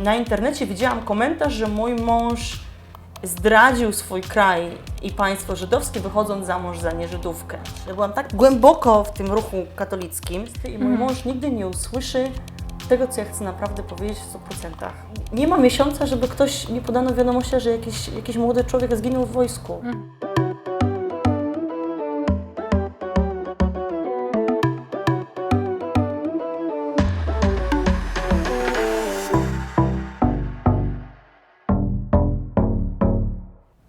Na internecie widziałam komentarz, że mój mąż zdradził swój kraj i państwo żydowskie, wychodząc za mąż za nieżydówkę. Ja byłam tak głęboko w tym ruchu katolickim i mój mąż nigdy nie usłyszy tego, co ja chcę naprawdę powiedzieć w 100%. Nie ma miesiąca, żeby ktoś nie podano wiadomości, że jakiś młody człowiek zginął w wojsku.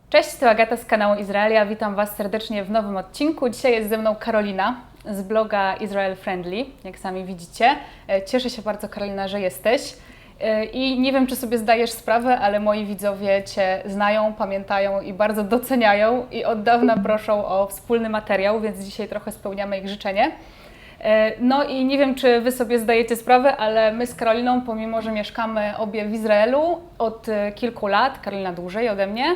Cześć, to Agata z kanału Izraelia. Witam Was serdecznie w nowym odcinku. Dzisiaj jest ze mną Karolina z bloga Israel Friendly, jak sami widzicie. Cieszę się bardzo, Karolina, że jesteś. I nie wiem, czy sobie zdajesz sprawę, ale moi widzowie Cię znają, pamiętają i bardzo doceniają i od dawna proszą o wspólny materiał, więc dzisiaj trochę spełniamy ich życzenie. No i nie wiem, czy Wy sobie zdajecie sprawę, ale my z Karoliną, pomimo że mieszkamy obie w Izraelu od kilku lat, Karolina dłużej ode mnie,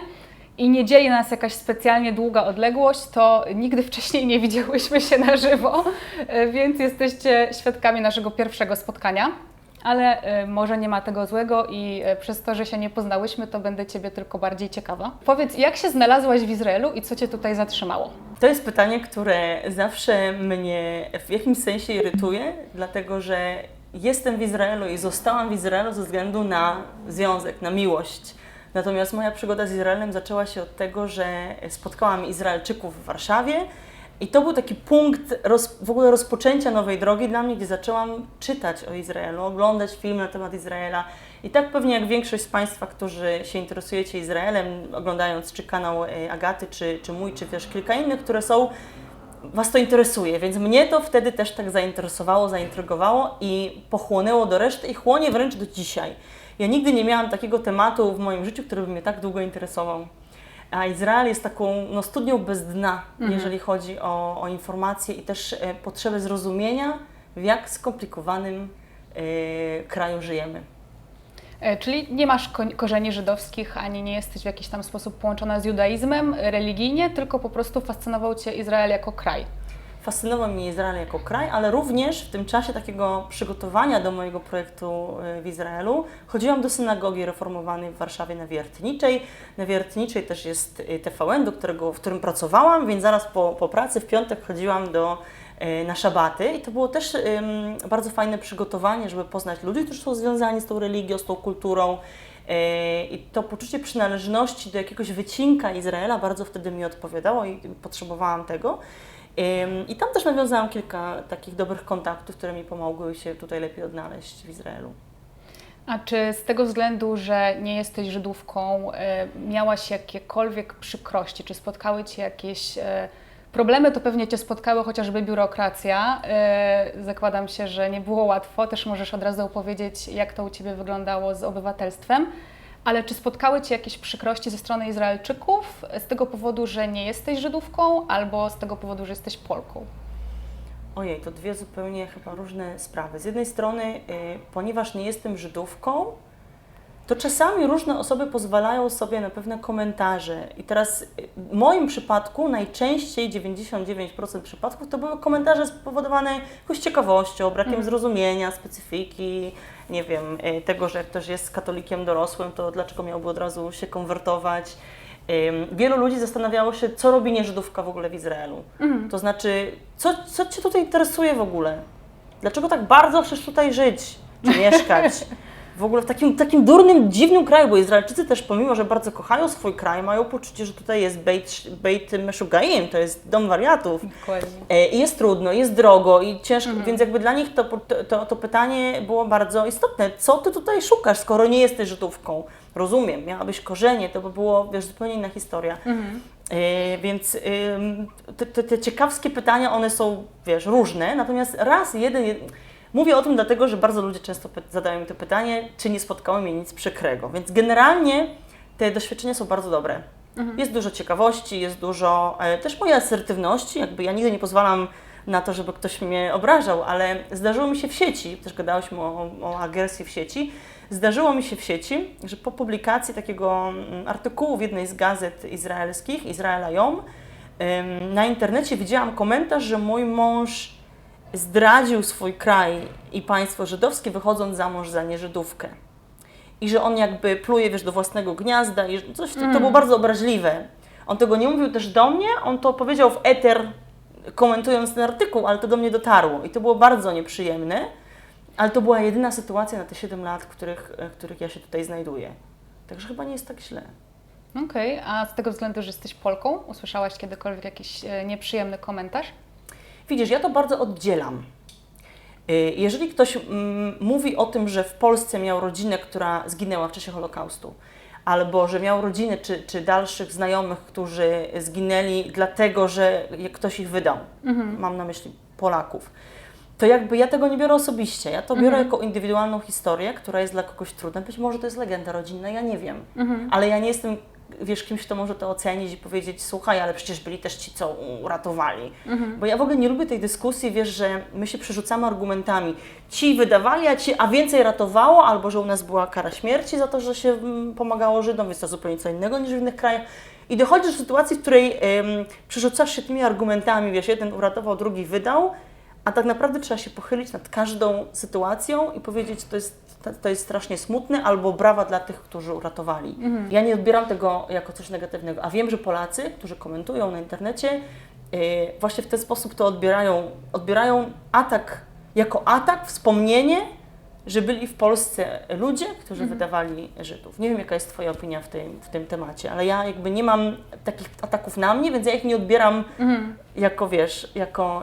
i nie dzieli nas jakaś specjalnie długa odległość, to nigdy wcześniej nie widziałyśmy się na żywo, więc jesteście świadkami naszego pierwszego spotkania. Ale może nie ma tego złego i przez to, że się nie poznałyśmy, to będę Ciebie tylko bardziej ciekawa. Powiedz, jak się znalazłaś w Izraelu i co Cię tutaj zatrzymało? To jest pytanie, które zawsze mnie w jakimś sensie irytuje, dlatego że jestem w Izraelu i zostałam w Izraelu ze względu na związek, na miłość. Natomiast moja przygoda z Izraelem zaczęła się od tego, że spotkałam Izraelczyków w Warszawie i to był taki punkt w ogóle rozpoczęcia nowej drogi dla mnie, gdzie zaczęłam czytać o Izraelu, oglądać filmy na temat Izraela. I tak pewnie jak większość z Państwa, którzy się interesujecie Izraelem, oglądając czy kanał Agaty, czy mój, czy też kilka innych, które są, Was to interesuje, więc mnie to wtedy też tak zainteresowało, zaintrygowało i pochłonęło do reszty i chłonie wręcz do dzisiaj. Ja nigdy nie miałam takiego tematu w moim życiu, który by mnie tak długo interesował. A Izrael jest taką studnią bez dna, jeżeli chodzi o informacje i też potrzebę zrozumienia, w jak skomplikowanym kraju żyjemy. Czyli nie masz korzeni żydowskich, ani nie jesteś w jakiś tam sposób połączona z judaizmem religijnie, tylko po prostu fascynował Cię Izrael jako kraj. Fascynował mnie Izrael jako kraj, ale również w tym czasie takiego przygotowania do mojego projektu w Izraelu chodziłam do synagogi reformowanej w Warszawie na Wiertniczej. Na Wiertniczej też jest TVN, w którym pracowałam, więc zaraz po pracy w piątek chodziłam na szabaty i to było też bardzo fajne przygotowanie, żeby poznać ludzi, którzy są związani z tą religią, z tą kulturą. I to poczucie przynależności do jakiegoś wycinka Izraela bardzo wtedy mi odpowiadało i potrzebowałam tego. I tam też nawiązałam kilka takich dobrych kontaktów, które mi pomogły się tutaj lepiej odnaleźć w Izraelu. A czy z tego względu, że nie jesteś Żydówką, miałaś jakiekolwiek przykrości? Czy spotkały Cię jakieś problemy? To pewnie Cię spotkały chociażby biurokracja. Zakładam się, że nie było łatwo. Też możesz od razu opowiedzieć, jak to u Ciebie wyglądało z obywatelstwem. Ale czy spotkały Cię jakieś przykrości ze strony Izraelczyków z tego powodu, że nie jesteś Żydówką, albo z tego powodu, że jesteś Polką? Ojej, to dwie zupełnie chyba różne sprawy. Z jednej strony, ponieważ nie jestem Żydówką, to czasami różne osoby pozwalają sobie na pewne komentarze. I teraz w moim przypadku najczęściej 99% przypadków to były komentarze spowodowane jakąś ciekawością, brakiem zrozumienia, specyfiki, nie wiem, tego, że jak ktoś jest katolikiem dorosłym, to dlaczego miałby od razu się konwertować. Wielu ludzi zastanawiało się, co robi nieżydówka w ogóle w Izraelu. To znaczy, co Cię tutaj interesuje w ogóle? Dlaczego tak bardzo chcesz tutaj żyć, czy mieszkać? W ogóle w takim durnym, dziwnym kraju, bo Izraelczycy też pomimo, że bardzo kochają swój kraj, mają poczucie, że tutaj jest Beit Meshugaim, to jest dom wariatów. Dokładnie. I jest trudno, jest drogo i ciężko, więc jakby dla nich to pytanie było bardzo istotne. Co Ty tutaj szukasz, skoro nie jesteś Żydówką? Rozumiem, miałabyś korzenie, to by było, wiesz, zupełnie inna historia. Więc te ciekawskie pytania, one są, wiesz, różne, natomiast mówię o tym dlatego, że bardzo ludzie często zadają mi to pytanie, czy nie spotkało mnie nic przykrego. Więc generalnie te doświadczenia są bardzo dobre. Jest dużo ciekawości, jest dużo też mojej asertywności. Jakby ja nigdy nie pozwalam na to, żeby ktoś mnie obrażał, ale zdarzyło mi się w sieci, też gadałyśmy o agresji w sieci, zdarzyło mi się w sieci, że po publikacji takiego artykułu w jednej z gazet izraelskich, Israel Hayom, na internecie widziałam komentarz, że mój mąż zdradził swój kraj i państwo żydowskie, wychodząc za mąż za nieżydówkę. i że on jakby pluje, wiesz, do własnego gniazda i coś, to było bardzo obraźliwe. On tego nie mówił też do mnie, on to powiedział w eter, komentując ten artykuł, ale to do mnie dotarło i to było bardzo nieprzyjemne, ale to była jedyna sytuacja na te 7 lat, w których ja się tutaj znajduję. Także chyba nie jest tak źle. Okej, a z tego względu, że jesteś Polką, usłyszałaś kiedykolwiek jakiś nieprzyjemny komentarz? Widzisz, ja to bardzo oddzielam. Jeżeli ktoś mówi o tym, że w Polsce miał rodzinę, która zginęła w czasie Holokaustu, albo że miał rodzinę czy dalszych znajomych, którzy zginęli dlatego, że ktoś ich wydał, mam na myśli Polaków, to jakby ja tego nie biorę osobiście. Ja to biorę jako indywidualną historię, która jest dla kogoś trudna. Być może to jest legenda rodzinna, ja nie wiem. Ale ja nie jestem, wiesz, kimś, kto może to ocenić i powiedzieć, słuchaj, ale przecież byli też ci, co uratowali. Bo ja w ogóle nie lubię tej dyskusji, wiesz, że my się przerzucamy argumentami. Ci wydawali, a więcej ratowało, albo że u nas była kara śmierci za to, że się pomagało Żydom, więc to zupełnie co innego niż w innych krajach. I dochodzisz do sytuacji, w której przerzucasz się tymi argumentami, wiesz, jeden uratował, drugi wydał, a tak naprawdę trzeba się pochylić nad każdą sytuacją i powiedzieć, to jest strasznie smutne, albo brawa dla tych, którzy uratowali. Ja nie odbieram tego jako coś negatywnego, a wiem, że Polacy, którzy komentują na internecie, właśnie w ten sposób to odbierają atak jako atak, wspomnienie, że byli w Polsce ludzie, którzy wydawali Żydów. Nie wiem, jaka jest Twoja opinia w tym temacie, ale ja jakby nie mam takich ataków na mnie, więc ja ich nie odbieram jako, wiesz,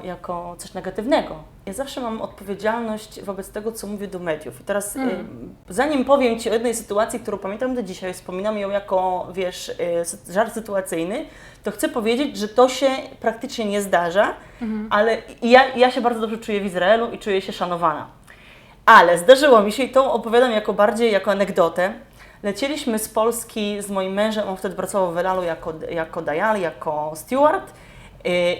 jako coś negatywnego. Ja zawsze mam odpowiedzialność wobec tego, co mówię do mediów. I teraz, zanim powiem Ci o jednej sytuacji, którą pamiętam do dzisiaj, wspominam ją jako, wiesz, żart sytuacyjny, to chcę powiedzieć, że to się praktycznie nie zdarza, ale ja się bardzo dobrze czuję w Izraelu i czuję się szanowana. Ale zdarzyło mi się i to opowiadam bardziej jako anegdotę. Lecieliśmy z Polski z moim mężem, on wtedy pracował w El Alu jako dajal, jako steward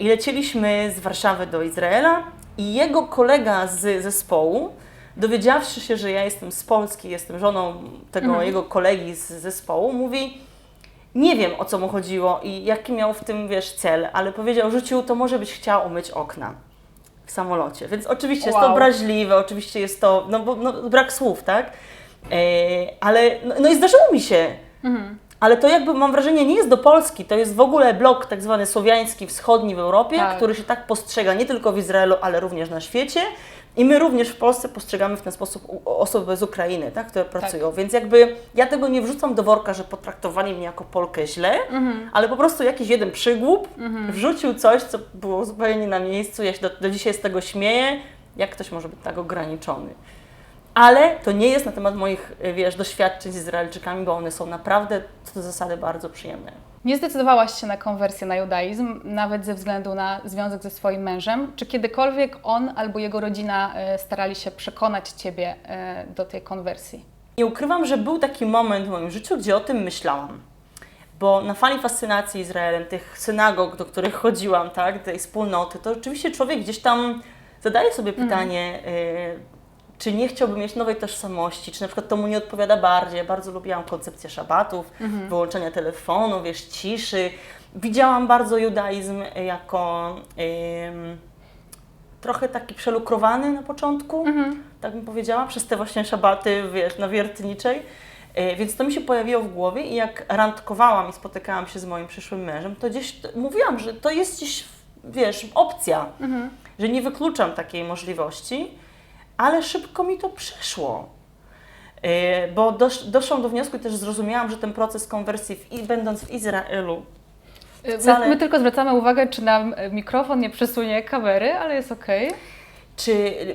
i lecieliśmy z Warszawy do Izraela i jego kolega z zespołu, dowiedziawszy się, że ja jestem z Polski, jestem żoną tego jego kolegi z zespołu, mówi, nie wiem, o co mu chodziło i jaki miał w tym, wiesz, cel, ale powiedział, rzucił, to może byś chciał umyć okna w samolocie. Więc oczywiście jest to obraźliwe, oczywiście jest to, brak słów, tak? Ale, no i zdarzyło mi się. Ale to jakby, mam wrażenie, nie jest do Polski, to jest w ogóle blok tak zwany słowiański, wschodni w Europie, który się tak postrzega nie tylko w Izraelu, ale również na świecie. I my również w Polsce postrzegamy w ten sposób osoby z Ukrainy, tak, które pracują. Więc jakby ja tego nie wrzucam do worka, że potraktowali mnie jako Polkę źle, ale po prostu jakiś jeden przygłup wrzucił coś, co było zupełnie nie na miejscu. Ja się do dzisiaj z tego śmieję, jak ktoś może być tak ograniczony. Ale to nie jest na temat moich, wiesz, doświadczeń z Izraelczykami, bo one są naprawdę co do zasady bardzo przyjemne. Nie zdecydowałaś się na konwersję na judaizm, nawet ze względu na związek ze swoim mężem. Czy kiedykolwiek on albo jego rodzina starali się przekonać Ciebie do tej konwersji? Nie ukrywam, że był taki moment w moim życiu, gdzie o tym myślałam. Bo na fali fascynacji Izraelem, tych synagog, do których chodziłam, tak, tej wspólnoty, to rzeczywiście człowiek gdzieś tam zadaje sobie pytanie, czy nie chciałby mieć nowej tożsamości, czy na przykład to mu nie odpowiada bardziej. Ja bardzo lubiłam koncepcję szabatów, wyłączenia telefonu, wiesz, ciszy. Widziałam bardzo judaizm jako trochę taki przelukrowany na początku, tak bym powiedziała, przez te właśnie szabaty, wiesz, na wiertniczej. Więc to mi się pojawiło w głowie i jak randkowałam i spotykałam się z moim przyszłym mężem, to gdzieś mówiłam, że to jest gdzieś, wiesz, opcja, że nie wykluczam takiej możliwości. Ale szybko mi to przeszło, bo doszłam do wniosku i też zrozumiałam, że ten proces konwersji, będąc w Izraelu, My tylko zwracamy uwagę, czy nam mikrofon nie przesunie kamery, ale jest okej.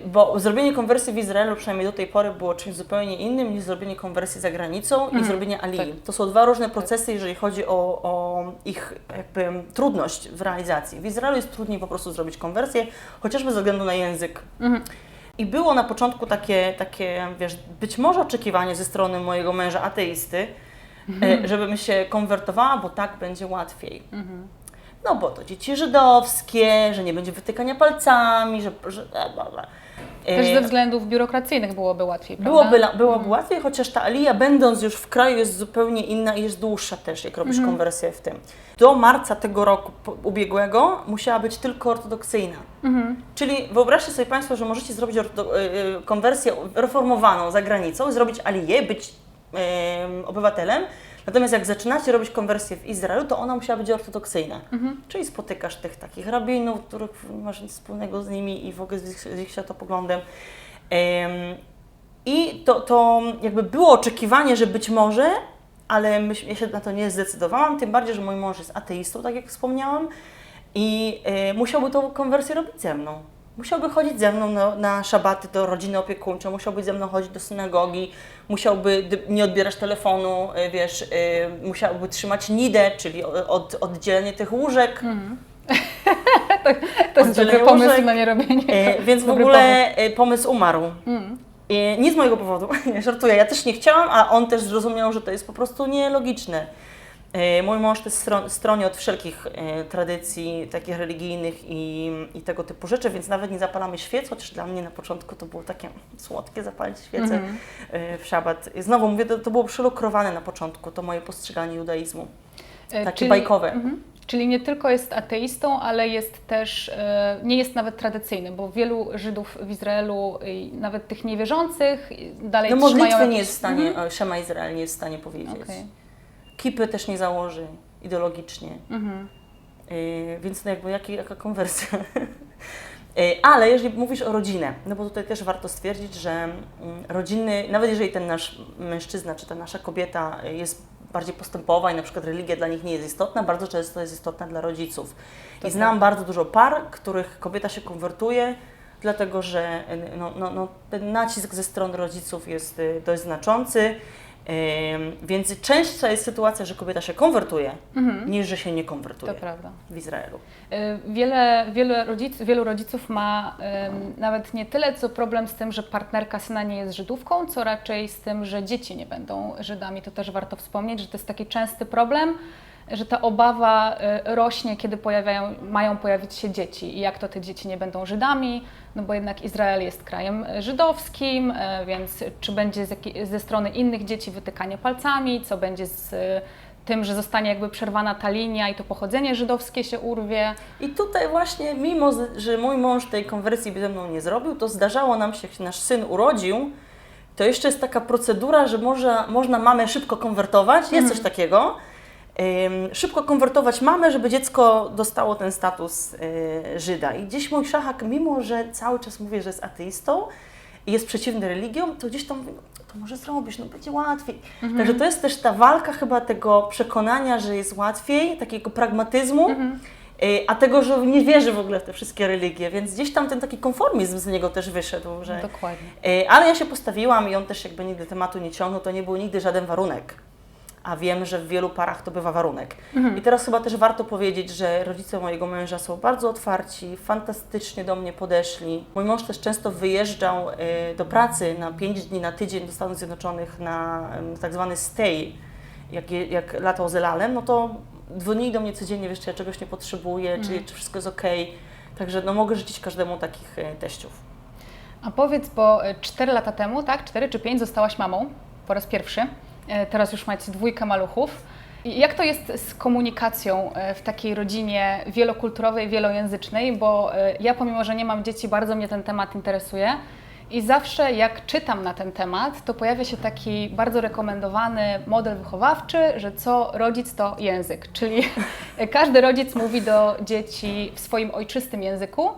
Bo zrobienie konwersji w Izraelu, przynajmniej do tej pory, było czymś zupełnie innym niż zrobienie konwersji za granicą i zrobienie alii. Tak. To są dwa różne procesy, jeżeli chodzi o ich jakby trudność w realizacji. W Izraelu jest trudniej po prostu zrobić konwersję, chociażby ze względu na język. I było na początku takie, wiesz, być może oczekiwanie ze strony mojego męża ateisty, żebym się konwertowała, bo tak będzie łatwiej. No bo to dzieci żydowskie, że nie będzie wytykania palcami, że Też ze względów biurokracyjnych byłoby łatwiej, prawda? Byłoby łatwiej, chociaż ta alija, będąc już w kraju, jest zupełnie inna i jest dłuższa też, jak robisz konwersję w tym. Do marca tego roku ubiegłego musiała być tylko ortodoksyjna. Czyli wyobraźcie sobie Państwo, że możecie zrobić konwersję reformowaną za granicą, zrobić aliję, być obywatelem. Natomiast jak zaczynacie robić konwersję w Izraelu, to ona musiała być ortodoksyjna. Czyli spotykasz tych takich rabinów, których nie masz nic wspólnego z nimi i w ogóle z ich światopoglądem. I to jakby było oczekiwanie, że być może, ale ja się na to nie zdecydowałam, tym bardziej, że mój mąż jest ateistą, tak jak wspomniałam, i musiałby tą konwersję robić ze mną. Musiałby chodzić ze mną na szabaty do rodziny opiekuńczej, musiałby ze mną chodzić do synagogi, musiałby nie odbierać telefonu, wiesz, musiałby trzymać nidę, czyli oddzielenie tych łóżek. To jest dobry pomysł łóżek, na nierobienie. Więc w ogóle pomysł umarł. Nie z mojego powodu, nie żartuję, ja też nie chciałam, a on też zrozumiał, że to jest po prostu nielogiczne. Mój mąż też stroni od wszelkich tradycji takich religijnych i tego typu rzeczy, więc nawet nie zapalamy świec, chociaż dla mnie na początku to było takie słodkie zapalić świece w szabat. Znowu mówię, to było przylukrowane na początku, to moje postrzeganie judaizmu, takie bajkowe. Czyli nie tylko jest ateistą, ale jest też, nie jest nawet tradycyjny, bo wielu Żydów w Izraelu, nawet tych niewierzących, dalej no trzymają modlitwy jakieś... nie jest w stanie, Szema Izrael nie jest w stanie powiedzieć. Kipy też nie założy ideologicznie. Więc no jakby jaka konwersja. Ale jeżeli mówisz o rodzinę, no bo tutaj też warto stwierdzić, że rodziny, nawet jeżeli ten nasz mężczyzna czy ta nasza kobieta jest bardziej postępowa i na przykład religia dla nich nie jest istotna, bardzo często jest istotna dla rodziców. I znam bardzo dużo par, których kobieta się konwertuje, dlatego że ten nacisk ze strony rodziców jest dość znaczący. Więc częstsza jest sytuacja, że kobieta się konwertuje, niż że się nie konwertuje. To prawda. W Izraelu. Wielu rodziców ma nawet nie tyle co problem z tym, że partnerka syna nie jest Żydówką, co raczej z tym, że dzieci nie będą Żydami. To też warto wspomnieć, że to jest taki częsty problem, że ta obawa rośnie, kiedy mają pojawić się dzieci i jak to te dzieci nie będą Żydami, no bo jednak Izrael jest krajem żydowskim, więc czy będzie ze strony innych dzieci wytykanie palcami, co będzie z tym, że zostanie jakby przerwana ta linia i to pochodzenie żydowskie się urwie. I tutaj właśnie, mimo że mój mąż tej konwersji ze mną nie zrobił, to zdarzało nam się, jak się nasz syn urodził, to jeszcze jest taka procedura, że można mamę szybko konwertować, jest coś takiego. Szybko konwertować mamę, żeby dziecko dostało ten status Żyda. I gdzieś mój szachak, mimo że cały czas mówię, że jest ateistą i jest przeciwny religiom, to gdzieś tam mówię, to może zrobisz, no będzie łatwiej. Także to jest też ta walka chyba tego przekonania, że jest łatwiej, takiego pragmatyzmu, a tego, że nie wierzy w ogóle w te wszystkie religie, więc gdzieś tam ten taki konformizm z niego też wyszedł. Że, Dokładnie. Ale ja się postawiłam i on też jakby nigdy tematu nie ciągnął, to nie był nigdy żaden warunek. A wiem, że w wielu parach to bywa warunek. I teraz chyba też warto powiedzieć, że rodzice mojego męża są bardzo otwarci, fantastycznie do mnie podeszli. Mój mąż też często wyjeżdżał do pracy na 5 dni na tydzień do Stanów Zjednoczonych na tak zwany stay. Jak latał z Elalem, no to dzwonili do mnie codziennie, wiesz, czy ja czegoś nie potrzebuję, czy wszystko jest okej. Także no, mogę życzyć każdemu takich teściów. A powiedz, bo 4 lata temu, tak, 4 czy 5 zostałaś mamą po raz pierwszy. Teraz już macie 2 maluchów. Jak to jest z komunikacją w takiej rodzinie wielokulturowej, wielojęzycznej? Bo ja pomimo, że nie mam dzieci, bardzo mnie ten temat interesuje i zawsze jak czytam na ten temat, to pojawia się taki bardzo rekomendowany model wychowawczy, że co rodzic to język, czyli każdy rodzic mówi do dzieci w swoim ojczystym języku.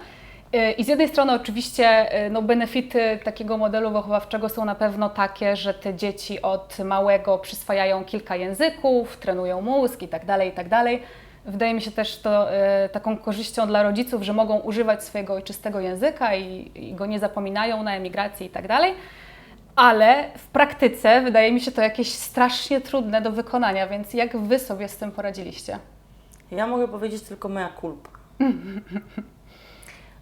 I z jednej strony oczywiście no, benefity takiego modelu wychowawczego są na pewno takie, że te dzieci od małego przyswajają kilka języków, trenują mózg i tak dalej, i tak dalej. Wydaje mi się też to taką korzyścią dla rodziców, że mogą używać swojego ojczystego języka i go nie zapominają na emigracji i tak dalej. Ale w praktyce wydaje mi się to jakieś strasznie trudne do wykonania, więc jak Wy sobie z tym poradziliście? Ja mogę powiedzieć tylko mea culpa.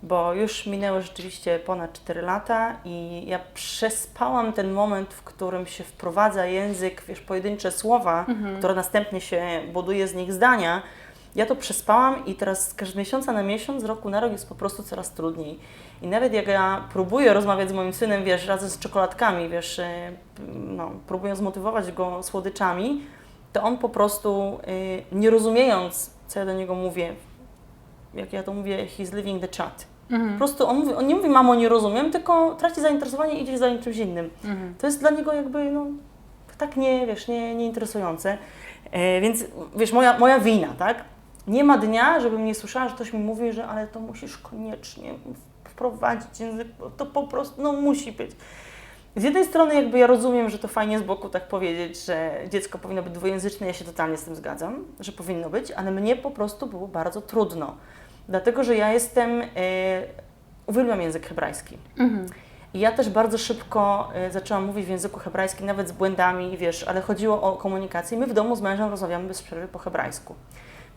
Bo już minęło rzeczywiście ponad 4 lata i ja przespałam ten moment, w którym się wprowadza język, wiesz, pojedyncze słowa, które następnie się buduje z nich zdania. Ja to przespałam i teraz z miesiąca na miesiąc, z roku na rok jest po prostu coraz trudniej. I nawet jak ja próbuję rozmawiać z moim synem, wiesz, razem z czekoladkami, wiesz, no, próbuję zmotywować go słodyczami, to on po prostu, nie rozumiejąc, co ja do niego mówię, jak ja to mówię, he's living the chat. Po prostu on nie mówi, mamo, nie rozumiem, tylko traci zainteresowanie i idzie za czymś innym. To jest dla niego jakby, no, tak nieinteresujące. Więc wiesz, moja wina, tak? Nie ma dnia, żebym nie słyszała, że ktoś mi mówi, że ale to musisz koniecznie wprowadzić język, to po prostu, no musi być. Z jednej strony jakby ja rozumiem, że to fajnie z boku tak powiedzieć, że dziecko powinno być dwujęzyczne, ja się totalnie z tym zgadzam, że powinno być, ale mnie po prostu było bardzo trudno, dlatego że ja uwielbiam język hebrajski. I ja też bardzo szybko zaczęłam mówić w języku hebrajskim, nawet z błędami, wiesz, ale chodziło o komunikację. My w domu z mężem rozmawiamy bez przerwy po hebrajsku.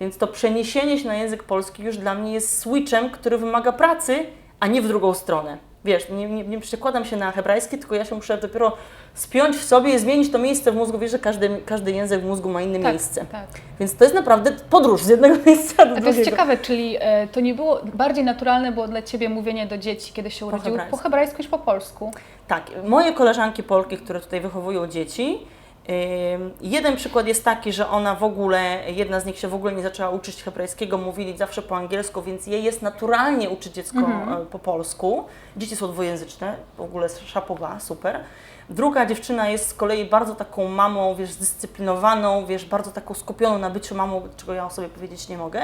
Więc to przeniesienie się na język polski już dla mnie jest switchem, który wymaga pracy, a nie w drugą stronę. Wiesz, nie przekładam się na hebrajski, tylko ja się muszę dopiero spiąć w sobie i zmienić to miejsce w mózgu. Wiesz, że każdy język w mózgu ma inne miejsce. Tak. Więc to jest naprawdę podróż z jednego miejsca do drugiego. To jest ciekawe, czyli to nie było, bardziej naturalne było dla Ciebie mówienie do dzieci, kiedy się urodziły, po hebrajsku niż po polsku? Tak. Moje koleżanki Polki, które tutaj wychowują dzieci, jeden przykład jest taki, że jedna z nich się w ogóle nie zaczęła uczyć hebrajskiego, mówili zawsze po angielsku, więc jej jest naturalnie uczyć dziecko po polsku. Dzieci są dwujęzyczne, w ogóle szapoba, super. Druga dziewczyna jest z kolei bardzo taką mamą, wiesz, zdyscyplinowaną, wiesz, bardzo taką skupioną na byciu mamą, czego ja o sobie powiedzieć nie mogę.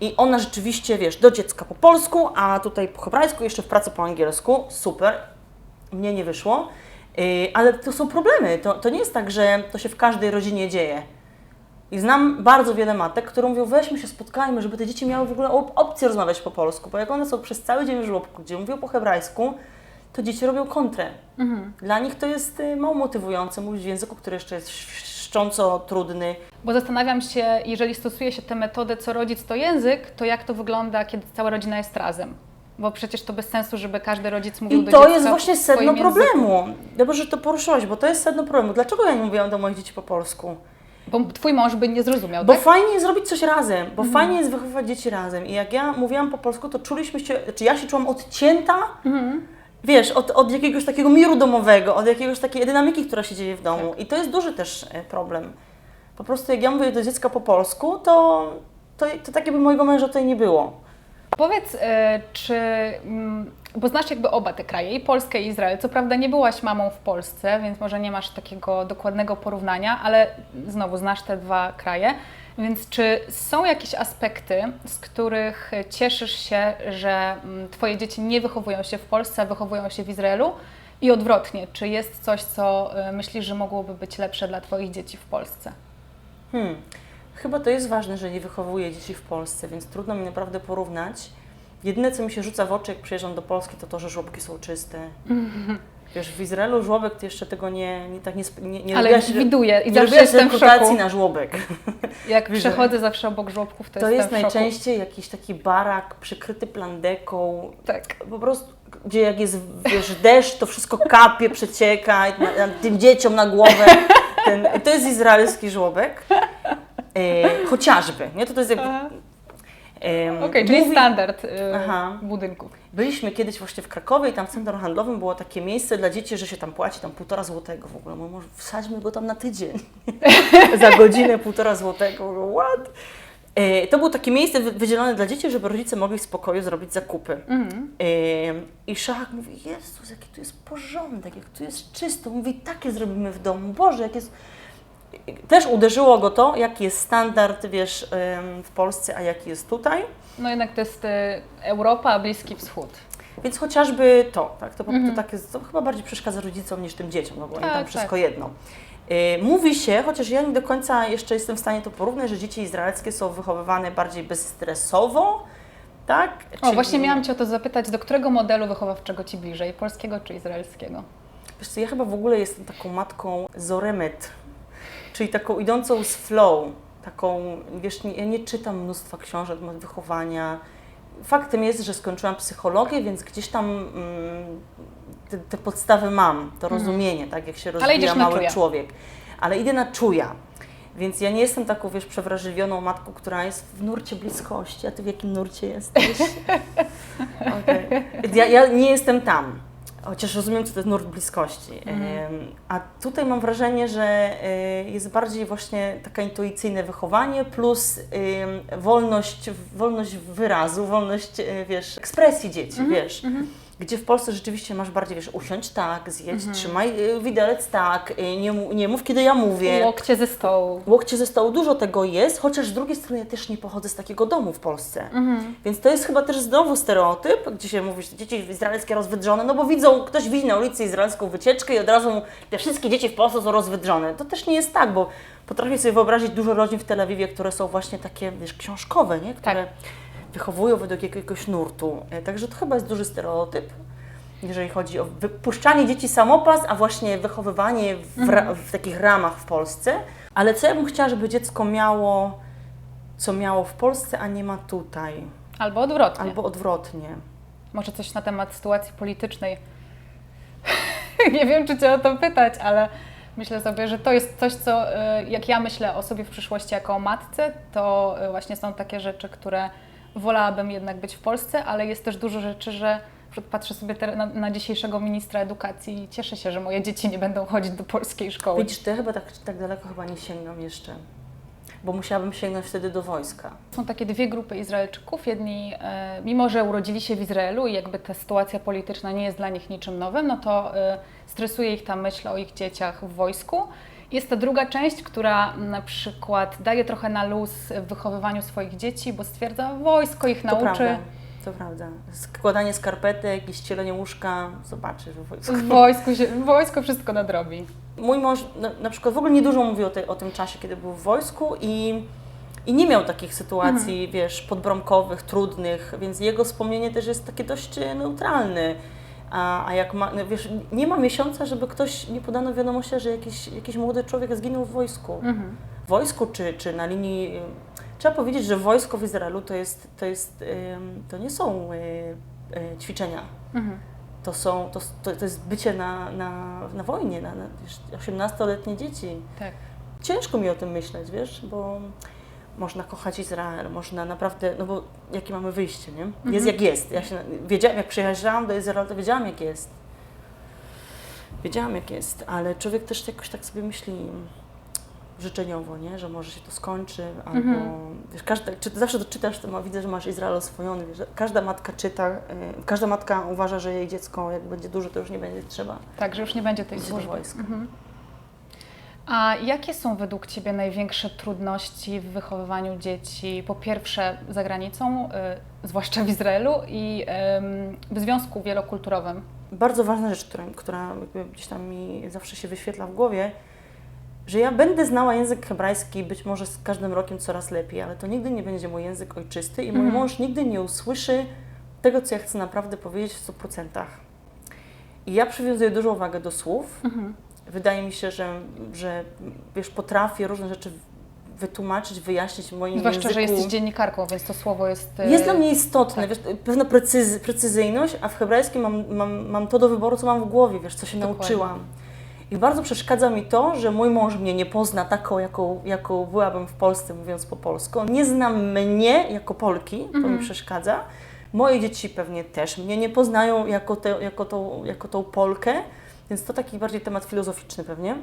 I ona rzeczywiście, wiesz, do dziecka po polsku, a tutaj po hebrajsku, jeszcze w pracy po angielsku, super. Mnie nie wyszło. Ale to są problemy. To nie jest tak, że to się w każdej rodzinie dzieje. I znam bardzo wiele matek, które mówią, weźmy się, spotkajmy, żeby te dzieci miały w ogóle opcję rozmawiać po polsku, bo jak one są przez cały dzień w żłobku, gdzie mówią po hebrajsku, to dzieci robią kontrę. Dla nich to jest mało motywujące mówić w języku, który jeszcze jest szcząco trudny. Bo zastanawiam się, jeżeli stosuje się tę metodę, co rodzic to język, to jak to wygląda, kiedy cała rodzina jest razem? Bo przecież to bez sensu, żeby każdy rodzic mówił do dziecka. I to jest właśnie sedno problemu. Dobrze, że to poruszyłaś, bo to jest sedno problemu. Dlaczego ja nie mówiłam do moich dzieci po polsku? Bo Twój mąż by nie zrozumiał, Bo tak? fajnie jest zrobić coś razem, bo fajnie jest wychowywać dzieci razem. I jak ja mówiłam po polsku, to czuliśmy się, czy ja się czułam odcięta, wiesz, od jakiegoś takiego miru domowego, od jakiegoś takiej dynamiki, która się dzieje w domu. Tak. I to jest duży też problem. Po prostu jak ja mówię do dziecka po polsku, to tak jakby mojego męża tutaj nie było. Powiedz, bo znasz jakby oba te kraje, i Polskę, i Izrael. Co prawda nie byłaś mamą w Polsce, więc może nie masz takiego dokładnego porównania, ale znowu znasz te dwa kraje. Więc czy są jakieś aspekty, z których cieszysz się, że Twoje dzieci nie wychowują się w Polsce, a wychowują się w Izraelu? I odwrotnie, czy jest coś, co myślisz, że mogłoby być lepsze dla Twoich dzieci w Polsce? Chyba to jest ważne, że nie wychowuję dzieci w Polsce, więc trudno mi naprawdę porównać. Jedyne, co mi się rzuca w oczy, jak przyjeżdżam do Polski, to, że żłobki są czyste. Wiesz, w Izraelu żłobek to jeszcze tego nie ale widuję i zawsze jestem w szoku. Na żłobek. Jak przechodzę zawsze obok żłobków, to jest jestem w szoku. najczęściej jakiś taki barak przykryty plandeką. Tak. Po prostu, gdzie jak jest, wiesz, deszcz, to wszystko kapie, przecieka tym dzieciom na głowę. To jest izraelski żłobek. Chociażby, nie? To jest jakby... Okej, czyli standard budynków. Byliśmy kiedyś właśnie w Krakowie i tam w centrum handlowym było takie miejsce dla dzieci, że się tam płaci tam 1,5 złotego w ogóle. Może wsadźmy go tam na tydzień. Za godzinę 1,5 złotego. What? To było takie miejsce wydzielone dla dzieci, żeby rodzice mogli w spokoju zrobić zakupy. I Szachak mówi, Jezus, jaki tu jest porządek, jak tu jest czysto. Mówi, takie zrobimy w domu. Boże, jak jest... Też uderzyło go to, jaki jest standard, wiesz, w Polsce, a jaki jest tutaj. No jednak to jest Europa, a Bliski Wschód. Więc chociażby to, tak? To chyba bardziej przeszkadza rodzicom niż tym dzieciom, no bo oni tam wszystko jedno. Mówi się, chociaż ja nie do końca jeszcze jestem w stanie to porównać, że dzieci izraelskie są wychowywane bardziej bezstresowo, tak? Właśnie miałam Cię o to zapytać, do którego modelu wychowawczego Ci bliżej, polskiego czy izraelskiego? Wiesz co, ja chyba w ogóle jestem taką matką zoremet, czyli taką idącą z flow, taką, wiesz, ja nie czytam mnóstwa książek na wychowania. Faktem jest, że skończyłam psychologię, więc gdzieś tam te podstawy mam, to rozumienie, tak, jak się rozwija mały człowiek. Ale idę na czuja, więc ja nie jestem taką, wiesz, przewrażliwioną matką, która jest w nurcie bliskości. A Ty w jakim nurcie jesteś? Okay. Ja nie jestem tam. Chociaż rozumiem, co to jest nurt bliskości. A tutaj mam wrażenie, że jest bardziej właśnie taka intuicyjne wychowanie plus wolność wyrazu, wolność, wiesz, ekspresji dzieci, wiesz. Gdzie w Polsce rzeczywiście masz bardziej, wiesz, usiądź tak, zjedź, trzymaj widelec tak, nie mów, kiedy ja mówię. Łokcie ze stołu. Łokcie ze stołu, dużo tego jest, chociaż z drugiej strony ja też nie pochodzę z takiego domu w Polsce. Więc to jest chyba też znowu stereotyp, gdzie się mówi, że dzieci izraelskie rozwydrzone, no bo ktoś widzi na ulicy izraelską wycieczkę i od razu te wszystkie dzieci w Polsce są rozwydrzone. To też nie jest tak, bo potrafię sobie wyobrazić dużo rodzin w Tel Awiwie, które są właśnie takie, wiesz, książkowe, nie? Które wychowują według jakiegoś nurtu. Także to chyba jest duży stereotyp, jeżeli chodzi o wypuszczanie dzieci samopas, a właśnie wychowywanie w takich ramach w Polsce. Ale co ja bym chciała, żeby dziecko miało, co miało w Polsce, a nie ma tutaj? Albo odwrotnie. Albo odwrotnie. Może coś na temat sytuacji politycznej. Nie wiem, czy Cię o to pytać, ale myślę sobie, że to jest coś, co jak ja myślę o sobie w przyszłości jako o matce, to właśnie są takie rzeczy, które wolałabym jednak być w Polsce, ale jest też dużo rzeczy, że patrzę sobie na dzisiejszego ministra edukacji i cieszę się, że moje dzieci nie będą chodzić do polskiej szkoły. Widzisz, to ja chyba tak daleko chyba nie sięgam jeszcze, bo musiałabym sięgnąć wtedy do wojska. Są takie dwie grupy Izraelczyków. Jedni, mimo że urodzili się w Izraelu i jakby ta sytuacja polityczna nie jest dla nich niczym nowym, no to stresuje ich ta myśl o ich dzieciach w wojsku. Jest ta druga część, która na przykład daje trochę na luz w wychowywaniu swoich dzieci, bo stwierdza, wojsko ich nauczy. Prawda. To prawda. Składanie skarpetek i ścielenie łóżka, zobaczysz w wojsku. Wojsko wszystko nadrobi. Mój mąż na przykład w ogóle niedużo mówił o tym czasie, kiedy był w wojsku i nie miał takich sytuacji, wiesz, podbramkowych, trudnych, więc jego wspomnienie też jest takie dość neutralne. A jak ma, no wiesz, nie ma miesiąca, żeby ktoś nie podano wiadomości, że jakiś młody człowiek zginął w wojsku. W wojsku czy na linii. Trzeba powiedzieć, że wojsko w Izraelu to nie są ćwiczenia. To jest bycie na wojnie, na 18-letnie dzieci. Tak. Ciężko mi o tym myśleć, wiesz, bo można kochać Izrael, można naprawdę, no bo jakie mamy wyjście, nie? Jest jak jest. Ja wiedziałam, jak przyjeżdżałam do Izraela, to wiedziałam jak jest. Wiedziałam jak jest, ale człowiek też jakoś tak sobie myśli życzeniowo, nie? Że może się to skończy, albo wiesz, zawsze to czytasz, to widzę, że masz Izrael oswojony, wiesz, każda matka czyta, każda matka uważa, że jej dziecko jak będzie duże, to już nie będzie trzeba. Tak, że już nie będzie tej służby. Wojska. A jakie są według Ciebie największe trudności w wychowywaniu dzieci, po pierwsze za granicą, zwłaszcza w Izraelu, i w związku wielokulturowym? Bardzo ważna rzecz, która jakby gdzieś tam mi zawsze się wyświetla w głowie, że ja będę znała język hebrajski być może z każdym rokiem coraz lepiej, ale to nigdy nie będzie mój język ojczysty i mój mąż nigdy nie usłyszy tego, co ja chcę naprawdę powiedzieć w 100%. I ja przywiązuję dużą wagę do słów. Wydaje mi się, że wiesz, potrafię różne rzeczy wytłumaczyć, wyjaśnić w moim Zwłaszcza, języku. że jesteś dziennikarką, więc to słowo jest... Jest dla mnie istotne, tak. wiesz, pewna precyzyjność, a w hebrajskim mam to do wyboru, co mam w głowie, wiesz, co się nauczyłam. I bardzo przeszkadza mi to, że mój mąż mnie nie pozna taką, jaką byłabym w Polsce, mówiąc po polsku. On nie zna mnie jako Polki, to mi przeszkadza. Moje dzieci pewnie też mnie nie poznają jako tą Polkę, więc to taki bardziej temat filozoficzny pewnie.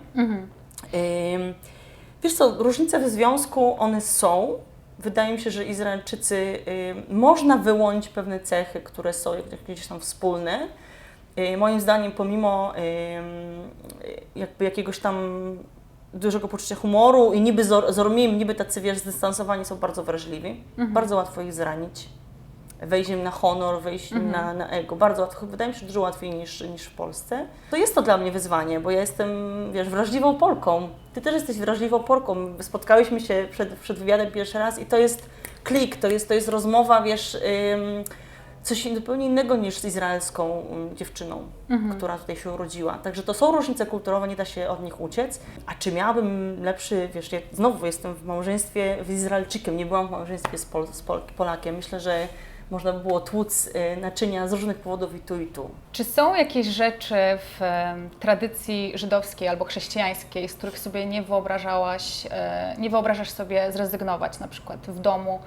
Wiesz co, różnice w związku, one są. Wydaje mi się, że Izraelczycy, można wyłonić pewne cechy, które są gdzieś tam wspólne. Moim zdaniem, pomimo jakby jakiegoś tam dużego poczucia humoru i niby niby tacy, wiesz, zdystansowani, są bardzo wrażliwi. Bardzo łatwo ich zranić. Wejść im na honor, wejść im na ego. Bardzo łatwo, wydaje mi się, dużo łatwiej niż w Polsce. To jest to dla mnie wyzwanie, bo ja jestem, wiesz, wrażliwą Polką. Ty też jesteś wrażliwą Polką. Spotkałyśmy się przed wywiadem pierwszy raz i to jest klik, to jest rozmowa, wiesz, coś zupełnie innego niż z izraelską dziewczyną, która tutaj się urodziła. Także to są różnice kulturowe, nie da się od nich uciec. A czy miałabym lepszy, wiesz, ja znowu jestem w małżeństwie z Izraelczykiem, nie byłam w małżeństwie z Polakiem. Myślę, że można by było tłuc naczynia z różnych powodów i tu. Czy są jakieś rzeczy w tradycji żydowskiej albo chrześcijańskiej, z których sobie nie wyobrażasz sobie zrezygnować, na przykład w domu?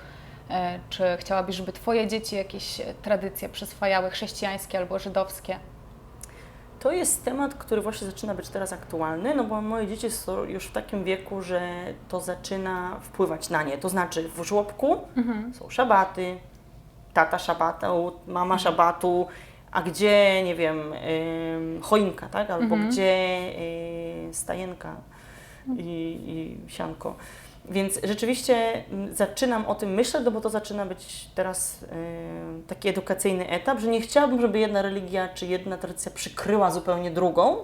Czy chciałabyś, żeby Twoje dzieci jakieś tradycje przyswajały, chrześcijańskie albo żydowskie? To jest temat, który właśnie zaczyna być teraz aktualny, no bo moje dzieci są już w takim wieku, że to zaczyna wpływać na nie. To znaczy w żłobku są szabaty, tata szabatu, mama szabatu, a gdzie, nie wiem, choinka, tak? Albo gdzie stajenka i sianko. Więc rzeczywiście zaczynam o tym myśleć, no bo to zaczyna być teraz taki edukacyjny etap, że nie chciałabym, żeby jedna religia czy jedna tradycja przykryła zupełnie drugą,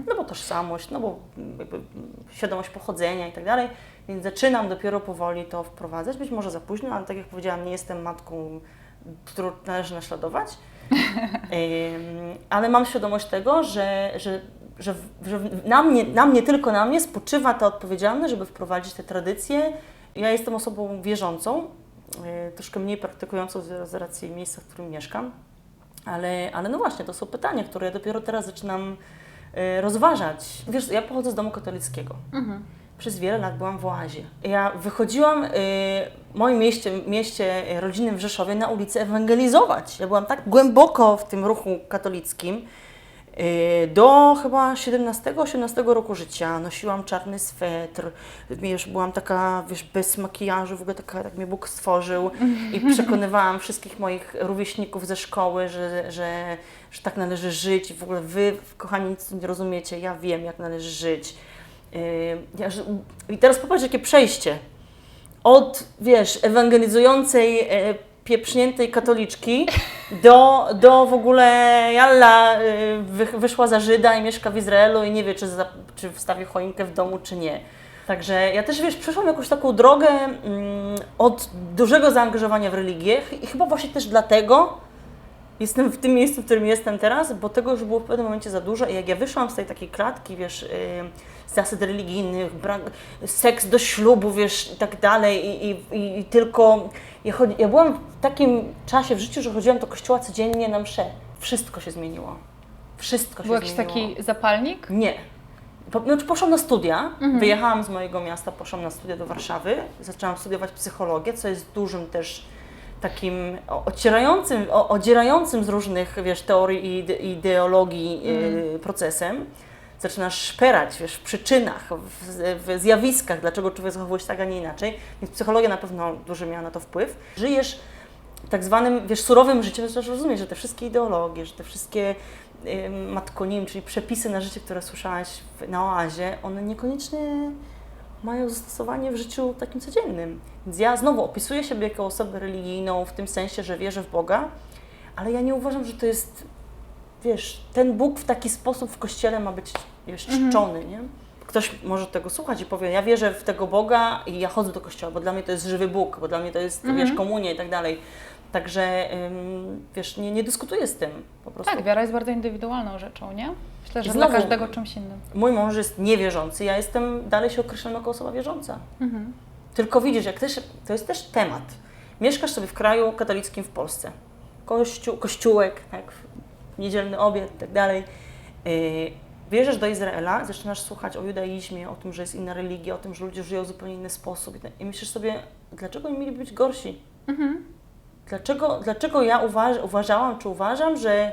no bo tożsamość, no bo jakby świadomość pochodzenia i tak dalej, więc zaczynam dopiero powoli to wprowadzać, być może za późno, ale tak jak powiedziałam, nie jestem matką, którą należy naśladować, ale mam świadomość tego, że tylko na mnie spoczywa ta odpowiedzialność, żeby wprowadzić te tradycje. Ja jestem osobą wierzącą, troszkę mniej praktykującą z racji miejsca, w którym mieszkam, ale no właśnie, to są pytania, które ja dopiero teraz zaczynam rozważać. Wiesz, ja pochodzę z domu katolickiego. Przez wiele lat byłam w oazie. Ja wychodziłam w moim mieście rodzinnym w Rzeszowie na ulicę ewangelizować. Ja byłam tak głęboko w tym ruchu katolickim, do chyba 17-18 roku życia nosiłam czarny swetr, wiesz, byłam taka, wiesz, bez makijażu, w ogóle tak mnie Bóg stworzył i przekonywałam wszystkich moich rówieśników ze szkoły, że tak należy żyć. W ogóle wy, kochani, nic nie rozumiecie, ja wiem, jak należy żyć. I teraz popatrz, jakie przejście od, wiesz, ewangelizującej pieprzniętej katoliczki do w ogóle Jalla wyszła za Żyda i mieszka w Izraelu i nie wie, czy wstawi choinkę w domu, czy nie. Także ja też, wiesz, przeszłam jakąś taką drogę od dużego zaangażowania w religię i chyba właśnie też dlatego jestem w tym miejscu, w którym jestem teraz, bo tego już było w pewnym momencie za dużo i jak ja wyszłam z tej takiej klatki, wiesz, zasad religijnych, seks do ślubu, wiesz, i tak dalej i tylko... Ja byłam w takim czasie w życiu, że chodziłam do kościoła codziennie na mszę. Wszystko się zmieniło. Wszystko się Był zmieniło. jakiś taki zapalnik? Nie. Znaczy poszłam na studia, wyjechałam z mojego miasta, poszłam na studia do Warszawy, zaczęłam studiować psychologię, co jest dużym też takim odzierającym z różnych, wiesz, teorii i ideologii procesem. Zaczynasz szperać, wiesz, w przyczynach, w zjawiskach, dlaczego człowiek zachowuje się tak, a nie inaczej. Więc psychologia na pewno duży miała na to wpływ. Żyjesz tak zwanym, wiesz, surowym życiem, zaczynasz rozumieć, że te wszystkie ideologie, że te wszystkie matkonim, czyli przepisy na życie, które słyszałaś na oazie, one niekoniecznie mają zastosowanie w życiu takim codziennym. Więc ja znowu opisuję siebie jako osobę religijną w tym sensie, że wierzę w Boga, ale ja nie uważam, że to jest, wiesz, ten Bóg w taki sposób w Kościele ma być, wiesz, czczony, nie? Ktoś może tego słuchać i powie, ja wierzę w tego Boga i ja chodzę do Kościoła, bo dla mnie to jest żywy Bóg, bo dla mnie to jest, wiesz, komunia i tak dalej. Także, wiesz, nie dyskutuję z tym po prostu. Tak, wiara jest bardzo indywidualną rzeczą, nie? Myślę, że Znowu, dla każdego czymś innym. Mój mąż jest niewierzący, ja dalej się określam jako osoba wierząca. Tylko widzisz, to jest też temat. Mieszkasz sobie w kraju katolickim w Polsce. Kościółek, tak, niedzielny obiad i tak dalej. Wjeżdżasz do Izraela, zaczynasz słuchać o judaizmie, o tym, że jest inna religia, o tym, że ludzie żyją w zupełnie inny sposób i myślisz sobie, dlaczego oni mieli być gorsi? Dlaczego ja uważam, że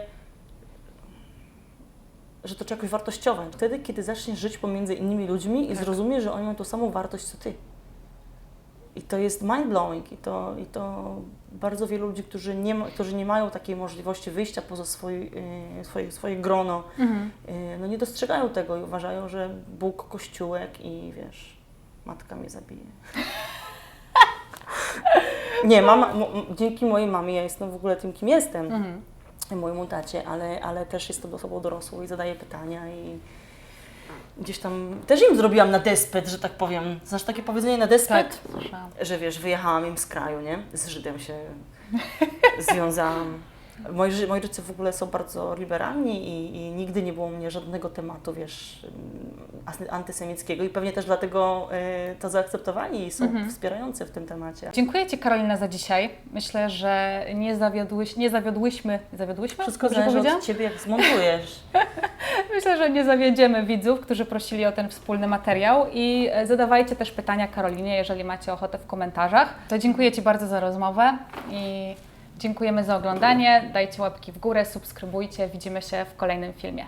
to trzeba jakoś wartościowe? Wtedy, kiedy zaczniesz żyć pomiędzy innymi ludźmi i zrozumiesz, że oni mają tą samą wartość, co ty. I to jest mind-blowing i to bardzo wielu ludzi, którzy nie mają takiej możliwości wyjścia poza swoje grono, no nie dostrzegają tego i uważają, że Bóg, Kościółek i wiesz, matka mnie zabije. Nie, dzięki mojej mamie ja jestem w ogóle tym, kim jestem, mojemu tacie, ale też jestem osobą dorosłą i zadaję pytania i gdzieś tam też im zrobiłam na despet, że tak powiem. Znasz takie powiedzenie na despet? Tak, że wiesz, wyjechałam im z kraju, nie? Z Żydem się związałam. Moi rodzice w ogóle są bardzo liberalni i nigdy nie było u mnie żadnego tematu, wiesz, antysemickiego i pewnie też dlatego to zaakceptowali i są wspierający w tym temacie. Dziękuję Ci, Karolina, za dzisiaj. Myślę, że nie zawiodłyśmy? Wszystko zależy od Ciebie, jak zmontujesz. Myślę, że nie zawiedziemy widzów, którzy prosili o ten wspólny materiał i zadawajcie też pytania Karolinie, jeżeli macie ochotę w komentarzach. To dziękuję Ci bardzo za rozmowę i dziękujemy za oglądanie. Dajcie łapki w górę, subskrybujcie. Widzimy się w kolejnym filmie.